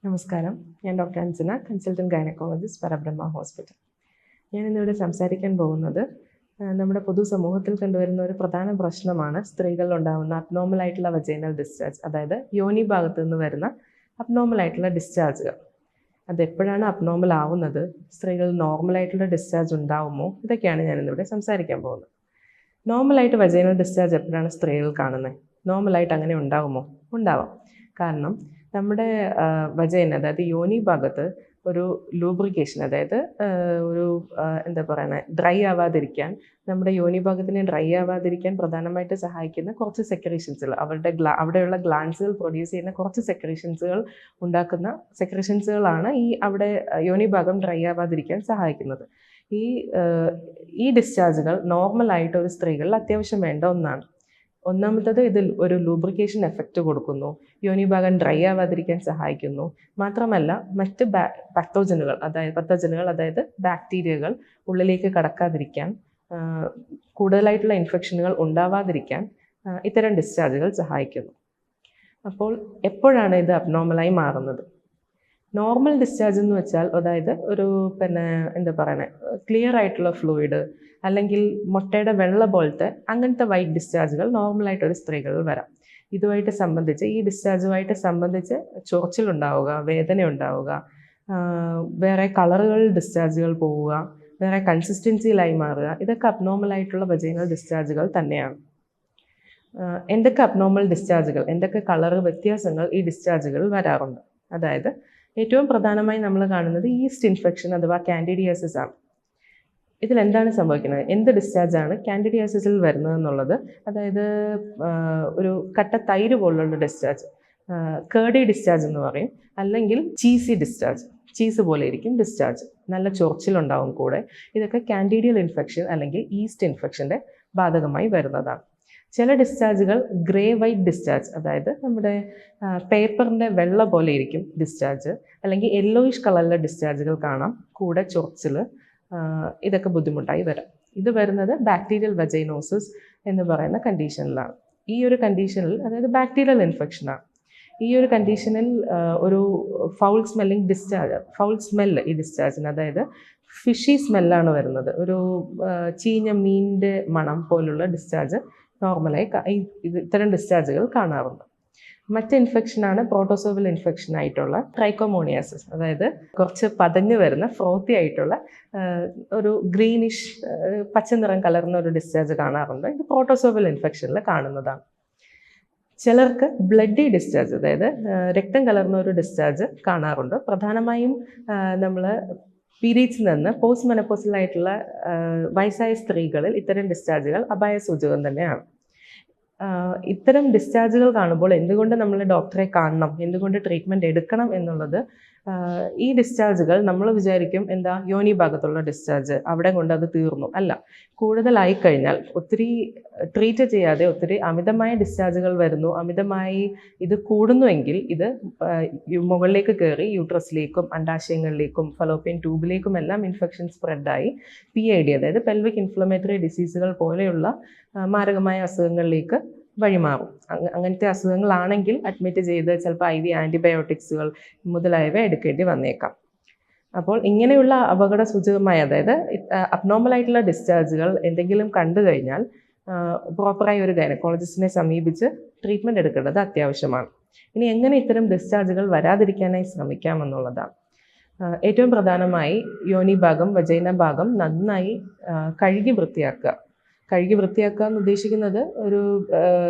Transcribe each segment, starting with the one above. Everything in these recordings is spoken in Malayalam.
നമസ്കാരം, ഞാൻ ഡോക്ടർ അഞ്ജന, കൺസൾട്ടൻറ്റ് ഗൈനക്കോളജിസ്റ്റ്, പരബ്രഹ്മ ഹോസ്പിറ്റൽ. ഞാൻ ഇന്നിവിടെ സംസാരിക്കാൻ പോകുന്നത് നമ്മുടെ പൊതുസമൂഹത്തിൽ കണ്ടുവരുന്ന ഒരു പ്രധാന പ്രശ്നമാണ് സ്ത്രീകളിലുണ്ടാകുന്ന അബ്നോർമലായിട്ടുള്ള വജൈനൽ ഡിസ്ചാർജ്, അതായത് യോനി ഭാഗത്തു നിന്ന് വരുന്ന അബ്നോർമലായിട്ടുള്ള ഡിസ്ചാർജുകൾ. അതെപ്പോഴാണ് അബ്നോർമൽ ആവുന്നത്, സ്ത്രീകൾ നോർമലായിട്ടുള്ള ഡിസ്ചാർജ് ഉണ്ടാവുമോ, ഇതൊക്കെയാണ് ഞാനിന്നിവിടെ സംസാരിക്കാൻ പോകുന്നത്. നോർമലായിട്ട് വജൈനൽ ഡിസ്ചാർജ് എപ്പോഴാണ് സ്ത്രീകൾ കാണുന്നത്? നോർമലായിട്ട് അങ്ങനെ ഉണ്ടാകുമോ? ഉണ്ടാവാം. കാരണം നമ്മുടെ വജൈന, അതായത് യോനി ഭാഗത്ത് ഒരു ലൂബ്രിക്കേഷൻ, അതായത് ഒരു എന്താ പറയുന്നത്, ഡ്രൈ ആവാതിരിക്കാൻ, നമ്മുടെ യോനി ഭാഗത്തിനെ ഡ്രൈ ആവാതിരിക്കാൻ പ്രധാനമായിട്ട് സഹായിക്കുന്ന കുറച്ച് സെക്രീഷൻസുകൾ, അവിടെയുള്ള ഗ്ലാൻസുകൾ പ്രൊഡ്യൂസ് ചെയ്യുന്ന കുറച്ച് സെക്രീഷൻസുകൾ ഉണ്ടാക്കുന്ന സെക്രീഷൻസുകളാണ് അവിടെ യോനി ഭാഗം ഡ്രൈ ആവാതിരിക്കാൻ സഹായിക്കുന്നത്. ഈ ഡിസ്ചാർജുകൾ നോർമലായിട്ട് ഒരു സ്ത്രീകളിൽ അത്യാവശ്യം വേണ്ട ഒന്നാണ്. ഒന്നാമത്തത്, ഇതിൽ ഒരു ലൂബ്രിക്കേഷൻ എഫക്റ്റ് കൊടുക്കുന്നു, യോനി ഭാഗം ഡ്രൈ ആവാതിരിക്കാൻ സഹായിക്കുന്നു. മാത്രമല്ല, മറ്റ് പത്തോജനുകൾ അതായത് ബാക്ടീരിയകൾ ഉള്ളിലേക്ക് കടക്കാതിരിക്കാൻ, കൂടുതലായിട്ടുള്ള ഇൻഫെക്ഷനുകൾ ഉണ്ടാവാതിരിക്കാൻ ഇത്തരം ഡിസ്ചാർജുകൾ സഹായിക്കുന്നു. അപ്പോൾ എപ്പോഴാണ് ഇത് അബ്നോർമലായി മാറുന്നത്? നോർമൽ ഡിസ്ചാർജ് എന്ന് വെച്ചാൽ, അതായത് ഒരു എന്താ പറയുന്നത്, ക്ലിയർ ആയിട്ടുള്ള ഫ്ലൂയിഡ് അല്ലെങ്കിൽ മുട്ടയുടെ വെള്ള പോലത്തെ അങ്ങനത്തെ വൈറ്റ് ഡിസ്ചാർജുകൾ നോർമലായിട്ടൊരു സ്ത്രീകളിൽ വരാം. ഈ ഡിസ്ചാർജുമായിട്ട് സംബന്ധിച്ച് ചൊറിച്ചിലുണ്ടാവുക, വേദന ഉണ്ടാവുക, വേറെ കളറുകളിൽ ഡിസ്ചാർജുകൾ പോവുക, വേറെ കൺസിസ്റ്റൻസിയിലായി മാറുക, ഇതൊക്കെ അബ്നോർമലായിട്ടുള്ള വജൈനൽ ഡിസ്ചാർജുകൾ തന്നെയാണ്. എന്തൊക്കെ അബ്നോർമൽ ഡിസ്ചാർജുകൾ, എന്തൊക്കെ കളർ വ്യത്യാസങ്ങൾ ഈ ഡിസ്ചാർജുകളിൽ വരാറുണ്ട്? അതായത് ഏറ്റവും പ്രധാനമായി നമ്മൾ കാണുന്നത് ഈസ്റ്റ് ഇൻഫെക്ഷൻ അഥവാ കാൻഡിഡിയാസിസ് ആണ്. ഇതിലെന്താണ് സംഭവിക്കുന്നത്? എന്ത് ഡിസ്ചാർജാണ് കാൻഡിഡിയാസിസിൽ വരുന്നതെന്നുള്ളത്, അതായത് ഒരു കട്ട തൈര് പോലുള്ള ഡിസ്ചാർജ്, കേർഡി ഡിസ്ചാർജ് എന്ന് പറയും, അല്ലെങ്കിൽ ചീസി ഡിസ്ചാർജ്, ചീസ് പോലെ ഇരിക്കും ഡിസ്ചാർജ്, നല്ല ചൊറിച്ചിലുണ്ടാവും കൂടെ. ഇതൊക്കെ കാൻഡിഡിയൽ ഇൻഫെക്ഷൻ അല്ലെങ്കിൽ ഈസ്റ്റ് ഇൻഫെക്ഷൻ്റെ ബാധകമായി വരുന്നതാണ്. ചില ഡിസ്ചാർജുകൾ ഗ്രേ വൈറ്റ് ഡിസ്ചാർജ്, അതായത് നമ്മുടെ പേപ്പറിൻ്റെ വെള്ള പോലെ ഇരിക്കും ഡിസ്ചാർജ്, അല്ലെങ്കിൽ യെല്ലോയിഷ് കളറിലെ ഡിസ്ചാർജുകൾ കാണാം, കൂടെ ചൊറിച്ചിൽ, ഇതൊക്കെ ബുദ്ധിമുട്ടായി വരാം. ഇത് വരുന്നത് ബാക്ടീരിയൽ വജൈനോസിസ് എന്ന് പറയുന്ന കണ്ടീഷനിലാണ്. ഈ ഒരു കണ്ടീഷനിൽ, അതായത് ബാക്ടീരിയൽ ഇൻഫെക്ഷനാണ്, ഈ ഒരു കണ്ടീഷനിൽ ഒരു ഫൗൾ സ്മെല്ല് ഈ ഡിസ്ചാർജിന്, അതായത് ഫിഷി സ്മെല്ലാണ് വരുന്നത്. ഒരു ചീഞ്ഞ മീനിൻ്റെ മണം പോലുള്ള ഡിസ്ചാർജ് നോർമലായി ഇത്തരം ഡിസ്ചാർജുകൾ കാണാറുണ്ട്. മറ്റ് ഇൻഫെക്ഷനാണ് പ്രോട്ടോസോവൽ ഇൻഫെക്ഷൻ ആയിട്ടുള്ള ട്രൈക്കോമോണിയാസിസ്, അതായത് കുറച്ച് പതഞ്ഞു വരുന്ന ഫ്രോത്തി ആയിട്ടുള്ള ഒരു ഗ്രീനിഷ് പച്ച നിറം കലർന്ന ഒരു ഡിസ്ചാർജ് കാണാറുണ്ട്. ഇത് പ്രോട്ടോസോവൽ ഇൻഫെക്ഷനിൽ കാണുന്നതാണ്. ചിലർക്ക് ബ്ലഡി ഡിസ്ചാർജ്, അതായത് രക്തം കലർന്ന ഒരു ഡിസ്ചാർജ് കാണാറുണ്ട്. പ്രധാനമായും നമ്മൾ പീരീഡ്സിൽ നിന്ന് പോസ്റ്റ് മെനോപോസലായിട്ടുള്ള വയസ്സായ സ്ത്രീകളിൽ ഇത്തരം ഡിസ്ചാർജുകൾ അപായ സൂചകം തന്നെയാണ്. ഇത്തരം ഡിസ്ചാർജുകൾ കാണുമ്പോൾ എന്തുകൊണ്ട് നമ്മൾ ഡോക്ടറെ കാണണം, എന്തുകൊണ്ട് ട്രീറ്റ്മെൻറ്റ് എടുക്കണം എന്നുള്ളത്, ഈ ഡിസ്ചാർജുകൾ നമ്മൾ വിചാരിക്കും എന്താ യോനി ഭാഗത്തുള്ള ഡിസ്ചാർജ്, അവിടെ കൊണ്ട് അത് തീർന്നു. അല്ല, കൂടുതലായി കഴിഞ്ഞാൽ, ഒത്തിരി ട്രീറ്റ് ചെയ്യാതെ ഒത്തിരി അമിതമായ ഡിസ്ചാർജുകൾ വരുന്നു, അമിതമായി ഇത് കൂടുന്നുവെങ്കിൽ ഇത് മുകളിലേക്ക് കയറി യൂട്രസിലേക്കും അണ്ടാശയങ്ങളിലേക്കും ഫലോപ്പിയൻ ട്യൂബിലേക്കും എല്ലാം ഇൻഫെക്ഷൻ സ്പ്രെഡായി PID, അതായത് പെൽവിക് ഇൻഫ്ലമേറ്ററി ഡിസീസുകൾ പോലെയുള്ള മാരകമായ അസുഖങ്ങളിലേക്ക് വഴിമാറും. അങ്ങനത്തെ അസുഖങ്ങളാണെങ്കിൽ അഡ്മിറ്റ് ചെയ്ത് ചിലപ്പോൾ IV ആൻറ്റിബയോട്ടിക്സുകൾ മുതലായവ എടുക്കേണ്ടി വന്നേക്കാം. അപ്പോൾ ഇങ്ങനെയുള്ള അപകട സൂചകമായ, അതായത് അബ്നോർമലായിട്ടുള്ള ഡിസ്ചാർജുകൾ എന്തെങ്കിലും കണ്ടു കഴിഞ്ഞാൽ പ്രോപ്പറായി ഒരു ഗൈനക്കോളജിസ്റ്റിനെ സമീപിച്ച് ട്രീറ്റ്മെൻറ്റ് എടുക്കേണ്ടത് അത്യാവശ്യമാണ്. ഇനി എങ്ങനെ ഇത്തരം ഡിസ്ചാർജുകൾ വരാതിരിക്കാനായി ശ്രമിക്കാമെന്നുള്ളതാണ്. ഏറ്റവും പ്രധാനമായി യോനി ഭാഗം, വജൈന ഭാഗം നന്നായി കഴുകി വൃത്തിയാക്കുക എന്ന് ഉദ്ദേശിക്കുന്നത് ഒരു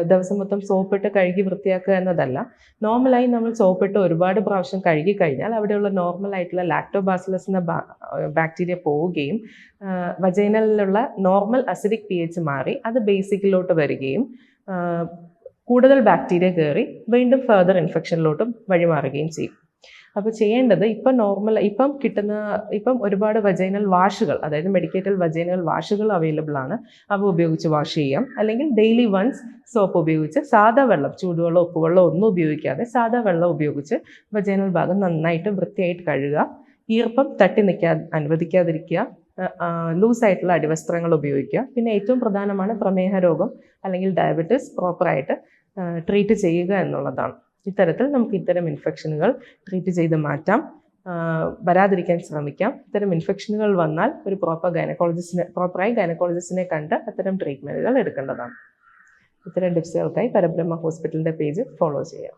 ദിവസം മൊത്തം സോപ്പിട്ട് കഴുകി വൃത്തിയാക്കുക എന്നതല്ല. നോർമലായി നമ്മൾ സോപ്പിട്ട് ഒരുപാട് പ്രാവശ്യം കഴുകി കഴിഞ്ഞാൽ അവിടെയുള്ള നോർമലായിട്ടുള്ള ലാക്ടോബാസിലസ് എന്ന ബാക്ടീരിയ പോവുകയും വജൈനലിലുള്ള നോർമൽ അസിഡിക് pH മാറി അത് ബേസിക്കിലോട്ട് വരികയും കൂടുതൽ ബാക്ടീരിയ കയറി വീണ്ടും ഫർദർ ഇൻഫെക്ഷനിലോട്ടും വഴിമാറുകയും ചെയ്യും. അപ്പോൾ ചെയ്യേണ്ടത്, ഇപ്പം ഒരുപാട് വജൈനൽ വാഷുകൾ, അതായത് മെഡിക്കേറ്റഡ് വജൈനൽ വാഷുകൾ അവൈലബിൾ ആണ്. അവ ഉപയോഗിച്ച് വാഷ് ചെയ്യാം. അല്ലെങ്കിൽ ഡെയിലി വൺസ് സോപ്പ് ഉപയോഗിച്ച് സാധാ വെള്ളം, ചൂടുവെള്ളം ഉപ്പുവെള്ളം ഒന്നും ഉപയോഗിക്കാതെ സാധാ വെള്ളം ഉപയോഗിച്ച് വജൈനൽ ഭാഗം നന്നായിട്ട് വൃത്തിയായിട്ട് കഴുകുക. ഈർപ്പം തട്ടി അനുവദിക്കാതിരിക്കുക. ലൂസായിട്ടുള്ള അടിവസ്ത്രങ്ങൾ ഉപയോഗിക്കുക. പിന്നെ ഏറ്റവും പ്രധാനമാണ് പ്രമേഹ രോഗം അല്ലെങ്കിൽ ഡയബറ്റിസ് പ്രോപ്പറായിട്ട് ട്രീറ്റ് ചെയ്യുക എന്നുള്ളതാണ്. ഇത്തരത്തിൽ നമുക്ക് ഇത്തരം ഇൻഫെക്ഷനുകൾ ട്രീറ്റ് ചെയ്ത് മാറ്റാം, വരാതിരിക്കാൻ ശ്രമിക്കാം. ഇത്തരം ഇൻഫെക്ഷനുകൾ വന്നാൽ ഒരു പ്രോപ്പറായി ഗൈനക്കോളജിസ്റ്റിനെ കണ്ട് അത്തരം ട്രീറ്റ്മെൻറ്റുകൾ എടുക്കേണ്ടതാണ്. ഇത്തരം ടിപ്സുകൾക്കായി പരബ്രഹ്മ ഹോസ്പിറ്റലിൻ്റെ പേജ് ഫോളോ ചെയ്യാം.